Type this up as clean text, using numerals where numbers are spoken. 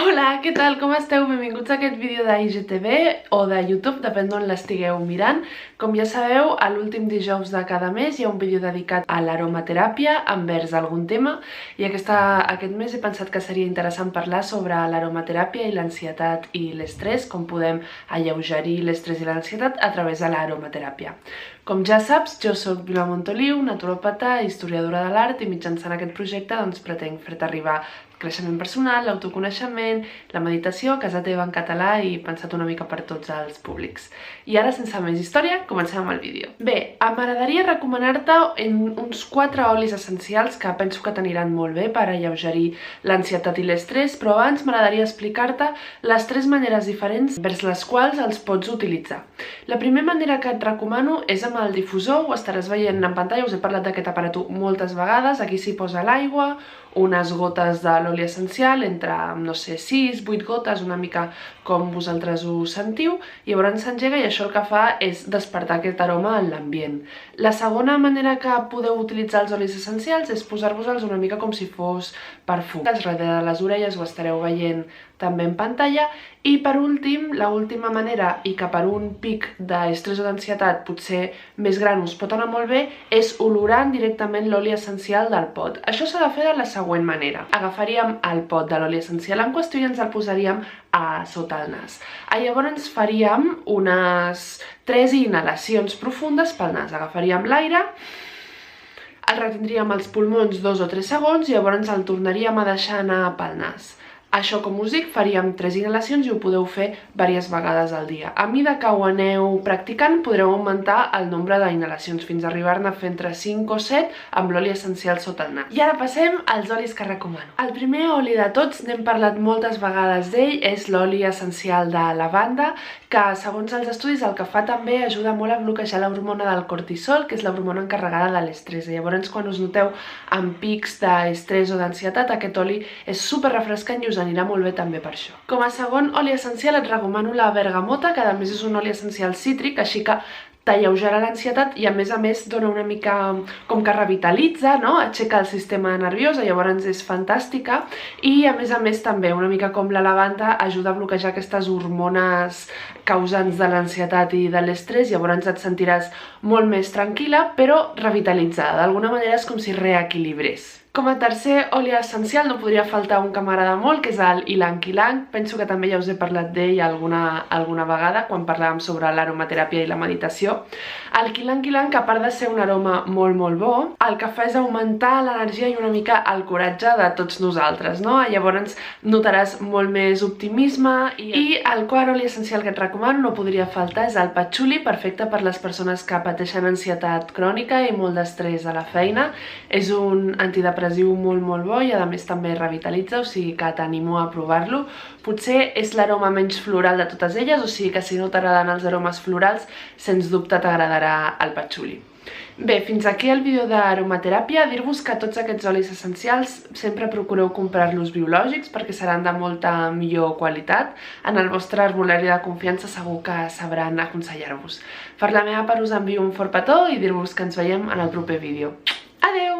Hola, què tal? Com esteu? Benvinguts a aquest vídeo d'IGTV o de YouTube, depèn d'on l'estigueu mirant. Com ja sabeu, a l'últim dijous de cada mes hi ha un vídeo dedicat a l'aromateràpia envers algun tema i aquest mes he pensat que seria interessant parlar sobre l'aromateràpia i l'ansietat i l'estrès, com podem alleugerir l'estrès i l'ansietat a través de l'aromateràpia. Com ja saps, jo soc Vilma Montoliu, naturòpata, historiadora de l'art i mitjançant aquest projecte pretenc fer-te arribar creixement personal, l'autoconeixement, la meditació, casa teva en català i pensat una mica per tots els públics. I ara, sense més història, comencem amb el vídeo. Bé, m'agradaria recomanar-te uns 4 olis essencials que penso que t'aniran molt bé per alleugerir l'ansietat i l'estrès, però abans m'agradaria explicar-te les 3 maneres diferents vers les quals els pots utilitzar. La primera manera que et recomano és amb el difusor, ho estaràs veient en pantalla, us he parlat d'aquest aparato moltes vegades, aquí s'hi posa l'aigua, unes gotes de l'oli essencial, entre, no sé, 6-8 gotes, una mica com vosaltres ho sentiu, i llavors s'engega i això el que fa és despertar aquest aroma en l'ambient. La segona manera que podeu utilitzar els olis essencials és posar-vos-els una mica com si fos perfum. Darrere de les orelles ho estareu veient també en pantalla. I per últim, l'última manera, i que per un pic d'estrès o d'ansietat potser més gran us pot anar molt bé, és olorant directament l'oli essencial del pot. Això s'ha de fer de la següent manera. Agafaríem el pot de l'oli essencial en qüestió i ens el posaríem a sota el nas. Llavors faríem unes 3 inhalacions profundes pel nas. Agafaríem l'aire, el retindríem als pulmons 2 o 3 segons i llavors el tornaríem a deixar anar pel nas. Això, com us dic, faríem 3 inhalacions i ho podeu fer diverses vegades al dia. A mesura que ho aneu practicant, podreu augmentar el nombre d'inhalacions fins a arribar-ne a fer entre 5 o 7 amb l'oli essencial sota el nas. I ara passem als olis que recomano. El primer oli de tots, n'hem parlat moltes vegades d'ell, és l'oli essencial de lavanda, que segons els estudis el que fa també ajuda molt a bloquejar l'hormona del cortisol, que és l'hormona encarregada de l'estrès. Llavors, quan us noteu amb pics d'estrès o d'ansietat, aquest oli és super refrescant i us anirà molt bé també per això. Com a segon oli essencial et recomano la bergamota, que a més és un oli essencial cítric, així que t'alleugerà l'ansietat i a més dona una mica com que revitalitza, no? Aixeca el sistema nerviós, llavors és fantàstica i a més també una mica com la lavanda ajuda a bloquejar aquestes hormones causants de l'ansietat i de l'estrès, llavors et sentiràs molt més tranquil·la però revitalitzada, d'alguna manera és com si reequilibrés. Com a tercer oli essencial no podria faltar un que m'agrada molt, que és el ylang-ylang. Penso que també ja us he parlat d'ell alguna vegada quan parlàvem sobre l'aromateràpia i la meditació. El ylang-ylang, a part de ser un aroma molt bo, el que fa és augmentar l'energia i una mica el coratge de tots nosaltres, no? Llavors notaràs molt més optimisme i el quart oli essencial que et recomano, no podria faltar, és el patchouli, perfecte per les persones que pateixen ansietat crònica i molt d'estrès a la feina. És un antidepressiu molt bo i a més també revitalitza, o sigui que t'animo a provar-lo. Potser és l'aroma menys floral de totes elles, o sigui que si no t'agraden els aromes florals, sens dubte t'agradarà el patchouli. Bé, fins aquí el vídeo d'aromateràpia. Dir-vos que tots aquests olis essencials sempre procureu comprar-los biològics perquè seran de molta millor qualitat. En el vostre herbolari de confiança segur que sabran aconsellar-vos. Per la meva part us envio un fort petó i dir-vos que ens veiem en el proper vídeo. Adeu!